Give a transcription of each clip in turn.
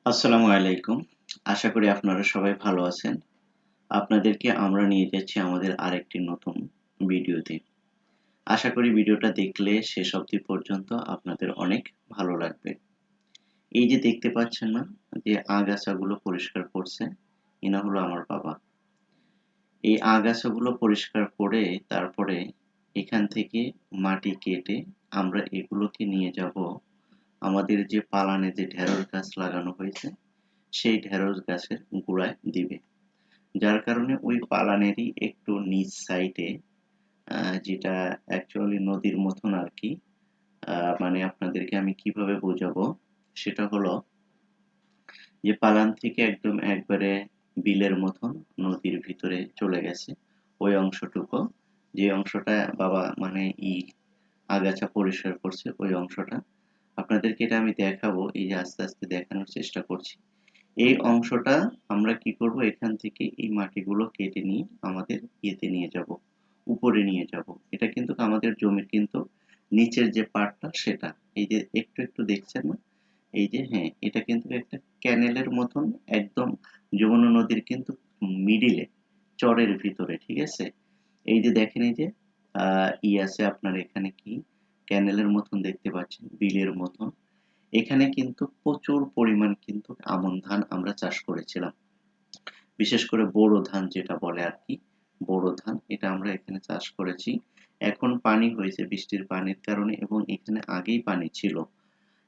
আসসালামু আলাইকুম। আশা করি আপনারা সবাই ভালো আছেন। আপনাদেরকে আমরা নিয়ে যাচ্ছি আমাদের আরেকটি নতুন ভিডিওতে। আশা করি ভিডিওটা দেখলে শেষ অবধি পর্যন্ত আপনাদের অনেক ভালো লাগবে। এই যে দেখতে পাচ্ছেন না যে আগাছাগুলো পরিষ্কার করছে, এনা হলো আমার বাবা। এই আগাছাগুলো পরিষ্কার করে তারপরে এখান থেকে মাটি কেটে আমরা এগুলোকে নিয়ে যাব আমাদের যে পালানে যে ঢেঁড়স গাছ লাগানো হয়েছে সেই ঢেঁড়স গাছের গোড়ায় দিবে। যার কারণে ওই পালানেরই একটু নিচ সাইডে যেটা অ্যাকচুয়ালি নদীর মতন আরকি। মানে আপনাদেরকে আমি কিভাবে বোঝাবো? সেটা হলো যে পালান থেকে একদম একবারে বিলের মতন নদীর ভিতরে চলে গেছে ওই অংশটুকু। যে অংশটা বাবা মানে আগাছা পরিষ্কার করছে ওই অংশটা। আপনাদেরকে এটা আমি দেখাবো, এই যে আস্তে, আস্তে দেখানোর চেষ্টা করছি। এই অংশটা আমরা কি করব, এখান থেকে এই মাটিগুলো কেটে নিয়ে আমাদের ইয়েতে নিয়ে যাব, উপরে নিয়ে যাব। এটা কিন্তু আমাদের জমির কিন্তু নিচের যে পার্টটা সেটা। এই যে একটু, একটু দেখছেন না? এই যে হ্যাঁ, এটা কিন্তু একটা ক্যানেলের মতন একদম যমুনা নদীর কিন্তু মিডিলে চরের ভিতরে, ঠিক আছে? এই যে দেখেন এই যে আছে আপনার এখানে কি ক্যানেলের মতন দেখতে পাচ্ছেন, বিলের মতন। এখানে কিন্তু প্রচুর পরিমাণ কিন্তু আমন ধান আমরা চাষ করেছিলাম। বিশেষ করে বোরো ধান যেটা বলে আরকি, বোরো ধান এটা আমরা এখানে চাষ করেছি। এখন পানি হয়েছে বৃষ্টির পানির কারণে এবং এখানে আগেই পানি ছিল।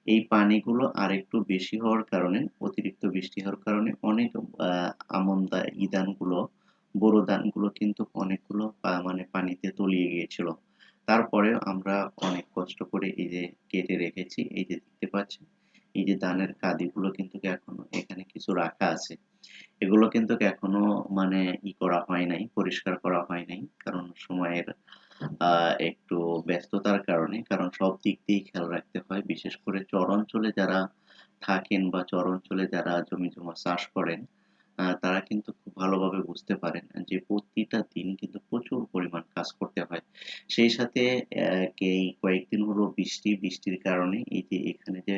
এই পানিগুলো আরেকটু বেশি হওয়ার কারণে, অতিরিক্ত বৃষ্টি হওয়ার কারণে অনেক আ আমন ধানগুলো, বোরো ধানগুলো কিন্তু অনেকগুলো মানে পানিতে তলিয়ে গিয়েছিল। তারপরেও আমরা অনেক কষ্ট করে এই যে কেটে রেখেছি। এই যে দেখতে পাচ্ছেন, এই যে ধানের কাঁদিগুলো কিন্তু এখনো এখানে কিছু রাখা আছে। এগুলো কিন্তু এখনো মানে করা হয় নাই, পরিষ্কার করা হয় নাই। কারণ সময়ের আ একটু ব্যস্ততার কারণে। কারণ সব দিক দিয়েই খেয়াল রাখতে হয়। বিশেষ করে চর অঞ্চলে যারা থাকেন বা চর অঞ্চলে যারা জমি-জমা চাষ করেন, তারা কিন্তু খুব ভালোভাবে বুঝতে পারেন যে প্রতিটা দিন কিন্তু প্রচুর পরিমাণ কাজ করতে হয়। সেই সাথে এই কয়েকদিন হলো বৃষ্টির কারণে এই যে এখানে যে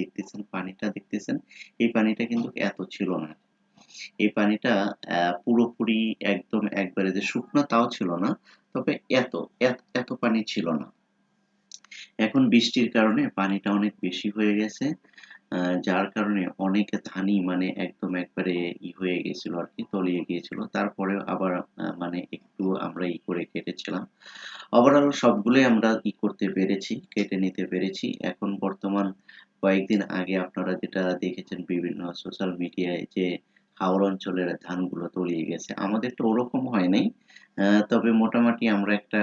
দেখতেছেন, পানিটা দেখতেছেন, এই পানিটা কিন্তু এত ছিল না। এই পানিটা পুরোপুরি একদম একবারে যে শুকনা তাও ছিল না। তবে এত পানি ছিল না। এখন বৃষ্টির কারণে পানিটা অনেক বেশি হয়ে গেছে। আ যার কারণে অনেক ধানই মানে একদম একবারে হয়ে গেছিল আরকি, তলিয়ে গিয়েছিল। তারপরেও আবার মানে একটু আমরা করে কেটেছিলাম। ওভারঅল সবগুলোই আমরা করতে পেরেছি, কেটে নিতে পেরেছি। এখন বর্তমান কয়েকদিন আগে আপনারা যেটা দেখেছেন বিভিন্ন সোশ্যাল মিডিয়ায় যে হাওর অঞ্চলের ধানগুলো তলিয়ে গেছে। আমাদেরটা ওরকম হয় নাই। তবে মোটামুটি আমরা একটা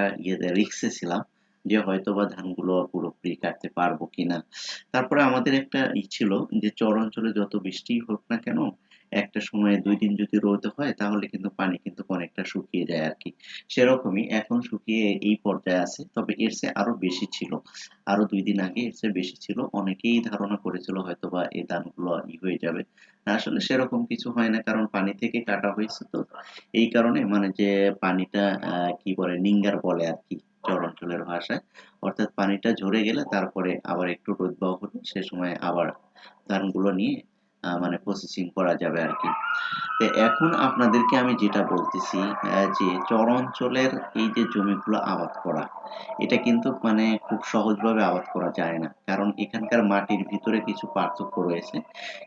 রিস্কে ছিলাম যে হয়তোবা ধানগুলো পুরোপুরি কাটতে পারবো কিনা। তারপরে আমাদের একটা ছিল যে চর অঞ্চলে যত বৃষ্টিই হোক না কেন, একটা সময়ে ২ দিন যদি রোদ হয় তাহলে কিন্তু পানি কিন্তু অনেকটা শুকিয়ে যায় আরকি। সেরকমই এখন শুকিয়ে এই পর্যায়ে আছে। তবে এর চেয়ে আরো বেশি ছিল। আরো ২ দিন আগে এর চেয়ে বেশি ছিল। অনেকেই ধারণা করেছিল হয়তোবা এই ধানগুলো হয়ে যাবে। আসলে সেরকম কিছু হয় না, কারণ পানি থেকে কাটা হয়েছে তো। এই কারণে মানে যে পানিটা কি বলে নিঙ্গার বলে আরকি চর অঞ্চলের ভাষায়। অর্থাৎ পানিটা ঝরে গেলে তারপরে আবার একটু রোদবাহ হলে সে সময় আবার ধানগুলো নিয়ে মানে প্রসেসিং করা যাবে আরকি। তো এখন আপনাদেরকে আমি যেটা বলতেছি যে চর অঞ্চলের এই যে জমিগুলো আবাদ করা, এটা কিন্তু মানে খুব সহজভাবে আবাদ করা যায় না। কারণ এখানকার মাটির ভিতরে কিছু পার্থক্য রয়েছে।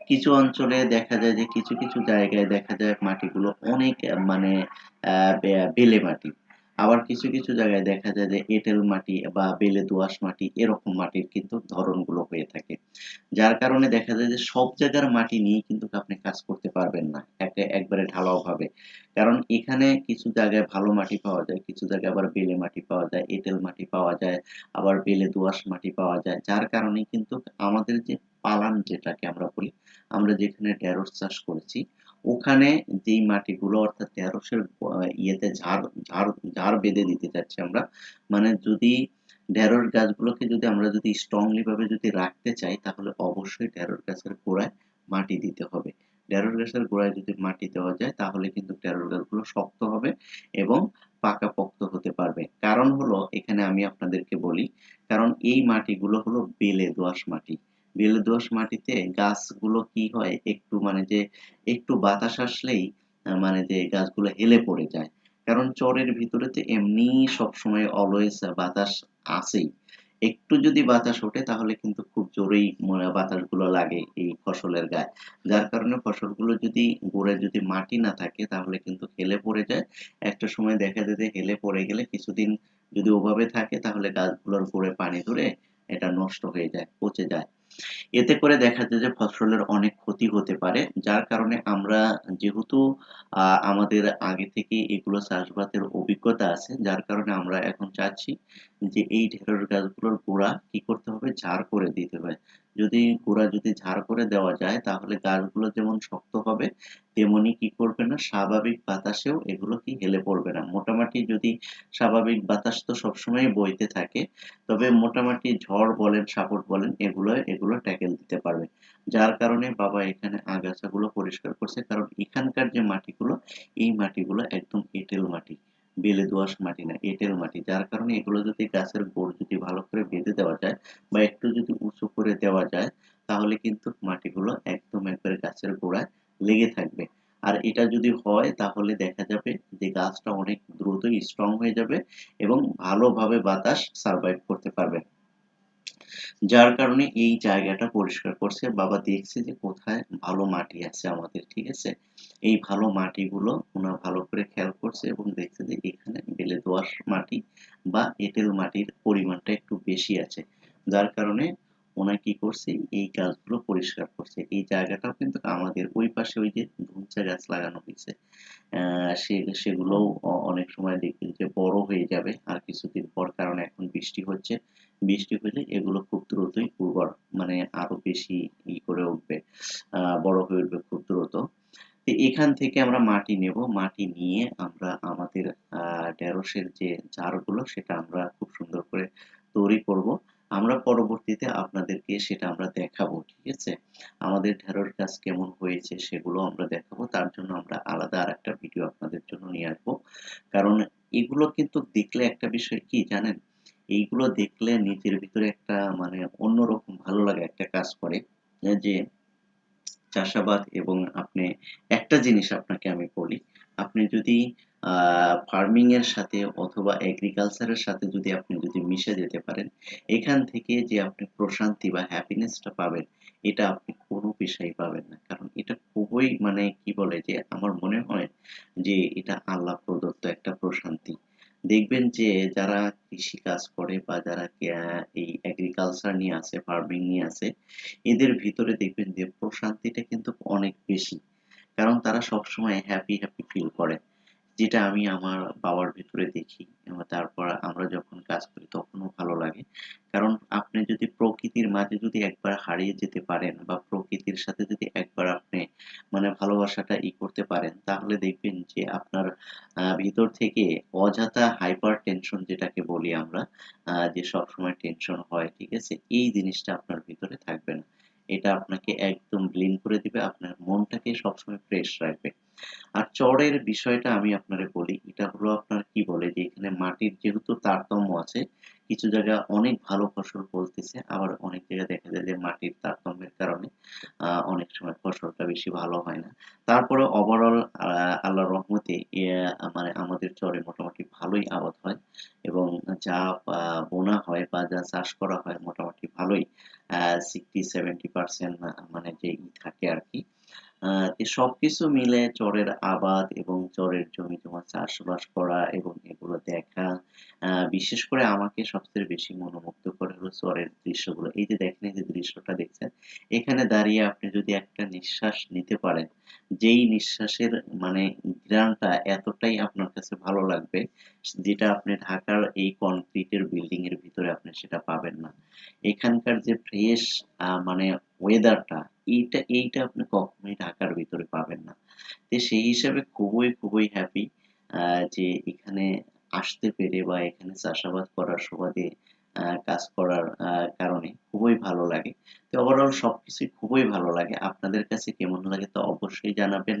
কিছু অঞ্চলে দেখা যায় যে কিছু, কিছু জায়গায় দেখা যায় মাটিগুলো অনেক মানে বেলে মাটি। আবার কিছু, কিছু জায়গায় দেখা যায় যে এঁটেল মাটি বা বেলে দোআঁশ মাটি, এরকম মাটির কিন্তু ধরনগুলো হয়ে থাকে। যার কারণে দেখা যায় যে সব জায়গার মাটি নিয়ে কিন্তু আপনি কাজ করতে পারবেন না একবারে ঢালাওভাবে। কারণ এখানে কিছু জায়গায় ভালো মাটি পাওয়া যায়, কিছু জায়গায় আবার বেলে মাটি পাওয়া যায়, এঁটেল মাটি পাওয়া যায়, আবার বেলে দোআঁশ মাটি পাওয়া যায়। যার কারণে কিন্তু আমাদের যে পালান যেটাকে আমরা বলি, আমরা যেখানে ঢেঁড়স চাষ করেছি, ওখানে যেই মাটিগুলো অর্থাৎ ঢেঁড়সের ইয়েতে ঝাড় ঝাড় বেঁধে দিতে চাচ্ছি আমরা। মানে যদি ঢেঁড়স গাছগুলোকে যদি আমরা যদি স্ট্রংলি ভাবে যদি রাখতে চাই তাহলে অবশ্যই ঢেঁড়স গাছের গোড়ায় মাটি দিতে হবে। ঢেঁড়স গাছের গোড়ায় যদি মাটি দেওয়া যায় তাহলে কিন্তু ঢেঁড়স গাছগুলো শক্ত হবে এবং পাকাপোক্ত হতে পারবে। কারণ হলো এখানে আমি আপনাদেরকে বলি, কারণ এই মাটিগুলো হলো বেলে দোআঁশ মাটি। বেলে দোআঁশ মাটিতে গাছগুলো কি হয় একটু মানে যে একটু বাতাস আসলেই মানে যে গাছগুলো হেলে পড়ে যায়। কারণ চরের ভিতরে তো এমনিই সবসময় অলওয়েজ বাতাস আছেই। একটু যদি বাতাস ওঠে তাহলে কিন্তু খুব জোরেই বাতাসগুলো লাগে এই ফসলের গায়ে। যার কারণে ফসলগুলো যদি গোড়ায় যদি মাটি না থাকে তাহলে কিন্তু হেলে পড়ে যায়। একটা সময় দেখা যায় যে হেলে পড়ে গেলে কিছুদিন যদি ওভাবে থাকে তাহলে গাছগুলোর গোড়ায় পানি ধরে এটা নষ্ট হয়ে যায়, পচে যায়। এতে করে দেখা যায় যে ফসলের অনেক ক্ষতি হতে পারে। যার কারণে আমরা যেহেতু আমাদের আগে থেকেই এগুলো চাষবাসের অভিজ্ঞতা আছে, যার কারণে আমরা এখন চাচ্ছি যে এই ঢেঁড়স গাছগুলোর গোড়া কি করতে হবে? ঝাড় করে দিতে হবে। যদি গোড়া যদি ঝাড় করে দেওয়া যায় তাহলে গাছগুলো যেমন শক্ত হবে, তেমনি কি করবে না? স্বাভাবিক বাতাসেও এগুলো কি হেলে পড়বে না। মোটামুটি যদি স্বাভাবিক বাতাস তো সবসময়ই বইতে থাকে। তবে মোটামুটি ঝড় বলেন, সাপট বলেন এগুলো ট্যাকেল দিতে পারবে। যার কারণে বাবা এখানে আগাছাগুলো পরিষ্কার করছে। কারণ এখানকার যে মাটিগুলো, এই মাটিগুলো একদম এঁটেল মাটি। বেলে দোআঁশ মাটি না, এঁটেল মাটি। যার কারণে এগুলো যদি গাছের গোড় যদি ভালো করে বেঁধে দেওয়া যায় বা একটু যদি উঁচু করে দেওয়া যায়, তাহলে কিন্তু মাটিগুলো একদম একবারে গাছের গোড়ায় লেগে থাকবে। আর এটা যদি হয় তাহলে দেখা যাবে যে গাছটা অনেক দ্রুতই স্ট্রং হয়ে যাবে এবং ভালোভাবে বাতাস সারভাইভ করতে পারবে। যার কারণে এই জায়গাটা পরিষ্কার করছে। বাবা দেখছে যে কোথায় ভালো মাটি আছে আমাদের, ঠিক আছে? এই ভালো মাটিগুলো উনার ভালো করে খেয়াল করছে এবং দেখছে যে এখানে বেলে দোআঁশ মাটি বা এঁটেল মাটির পরিমাণটা একটু বেশি আছে। যার কারণে উনি কি করছে এই গাছগুলো পরিষ্কার করছে। এই জায়গাটাও কিন্তু আমাদের ওই পাশে ওই যে ধুমচা গাছ লাগানো হইছে। সেগুলোও অনেক সময় দেখবেন যে বড় হয়ে যাবে আর কিছুদিন পর, কারণ এখন বৃষ্টি হচ্ছে। বৃষ্টি হলে এগুলো খুব দ্রুতই উর্বর মানে আরো বেশি করে উঠবে, বড় হয়ে উঠবে খুব দ্রুত। তো এখান থেকে আমরা মাটি নেব, মাটি নিয়ে আমরা আমাদের ঢেঁড়সের যে চারাগুলো সেটা আমরা খুব সুন্দর করে তৈরি করব। আমরা পরবর্তীতে আপনাদেরকে সেটা আমরা দেখাবো, ঠিক আছে? আমাদের ঢেঁড়স গাছ কেমন হয়েছে সেগুলো আমরা দেখাবো। তার জন্য আমরা আলাদা আরেকটা ভিডিও আপনাদের জন্য নিয়ে আসবো। কারণ এগুলো কিন্তু দেখলে একটা বিষয় কি জানেন? এইগুলো দেখলে নিজের ভিতরে একটা মানে অন্যরকম ভালো লাগা একটা কাজ করে। যে চাষাবাদ এবং আপনি একটা জিনিস আপনাকে আমি বলি, আপনি যদি আ ফার্মিং এর সাথে অথবা এগ্রিকালচার এর সাথে যদি আপনি যদি মিশে যেতে পারেন, এখান থেকে যে আপনি প্রশান্তি বা হ্যাপিনেস টা পাবেন, এটা আপনি কোনো পেশায় পাবেন না। কারণ এটা খুবই মানে কি বলে যে আমার মনে হয় যে এটা আল্লাহ প্রদত্ত একটা প্রশান্তি। দেখবেন যে যারা কৃষিকাজ করে বা যারা এই এগ্রিকালচার নিয়ে আছে, ফার্মিং নিয়ে আছে, এদের ভিতরে দেখবেন যে প্রশান্তিটা কিন্তু অনেক বেশি। কারণ তারা সবসময় হ্যাপি ফিল করে। যেটা আমি আমার বাবার ভেতরে দেখি এবং তারপর আমরা যখন কাজ করি তখনও ভালো লাগে। কারণ আপনি যদি প্রকৃতির মাঝে যদি একবার হারিয়ে যেতে পারেন বা প্রকৃতির সাথে যদি একবার আপনি মানে ভালোবাসাটা করতে পারেন, তাহলে দেখবেন যে আপনার ভিতর থেকে অযথা হাইপার টেনশন যেটাকে বলি আমরা, যে সবসময় টেনশন হয়, ঠিক আছে? এই জিনিসটা আপনার ভিতরে থাকবে না। এটা আপনাকে একদম ব্লেম করে দিবে। আপনার মনটাকে সবসময় ফ্রেশ রাখবে। আর চড়ের বিষয়টা আমি আপনারে বলি, এটা হলো আপনার কি বলে যে এখানে মাটির যেহেতু তারতম্য আছে, কিছু জায়গায় অনেক ভালো ফসল ফলতেছে, আবার অনেক জায়গায় দেখা যায় যে মাটির তারতম্যের কারণে অনেক সময় ফসলটা বেশি ভালো হয় না। তারপরেও ওভারঅল আল্লাহর রহমতে মানে আমাদের চরে মোটামুটি ভালোই আবাদ হয় এবং যা বোনা হয় বা যা চাষ করা হয় মোটামুটি ভালোই 60-70% মানে যে থাকে আরকি। সবকিছু মিলে চরের আবাদ এবং চরের জমি-জমা চাষবাস করা এবং এগুলো দেখা, বিশেষ করে আমাকে সবচেয়ে বেশি মনোমুগ্ধ করে হলো চরের দৃশ্যগুলো। এই যে দেখেন, এই যে দৃশ্যটা দেখছেন, এখানে দাঁড়িয়ে আপনি যদি একটা নিঃশ্বাস নিতে পারেন, যেই নিঃশ্বাসের মানে ঘ্রাণটা এতটাই আপনার কাছে ভালো লাগবে, যেটা আপনি ঢাকার এই কনক্রিটের বিল্ডিং এর ভিতরে আপনি সেটা পাবেন না। এখানকার যে ফ্রেশ মানে ওয়েদারটা, এইটা আপনি কখনোই ঢাকার ভিতরে পাবেন না। তো সেই হিসাবে খুবই হ্যাপি যে এখানে আসতে পেরে বা এখানে চাষাবাদ করার সুবাদে কাজ করার কারণে খুবই ভালো লাগে। তো ওভারঅল সবকিছুই খুবই ভালো লাগে। আপনাদের কাছে কেমন লাগে তা অবশ্যই জানাবেন।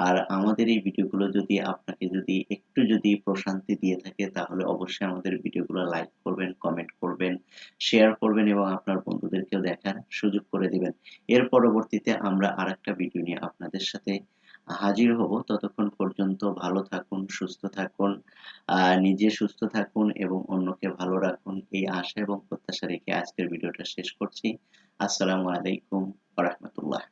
আর আমাদের এই ভিডিওগুলো যদি আপনাকে যদি একটু যদি প্রশান্তি দিয়ে থাকে তাহলে অবশ্যই আমাদের ভিডিওগুলো লাইক করবেন, কমেন্ট করবেন, শেয়ার করবেন এবং আপনার বন্ধুদেরকেও দেখার সুযোগ করে দিবেন। এর পরবর্তীতে আমরা আরেকটা ভিডিও নিয়ে আপনাদের সাথে হাজির হব। ততক্ষণ পর্যন্ত ভালো থাকুন, সুস্থ থাকুন, নিজে সুস্থ থাকুন এবং অন্যকে ভালো রাখুন। এই আশা এবং প্রত্যাশা রেখে আজকের ভিডিওটা শেষ করছি। আসসালামু আলাইকুম ওয়া রাহমাতুল্লাহ।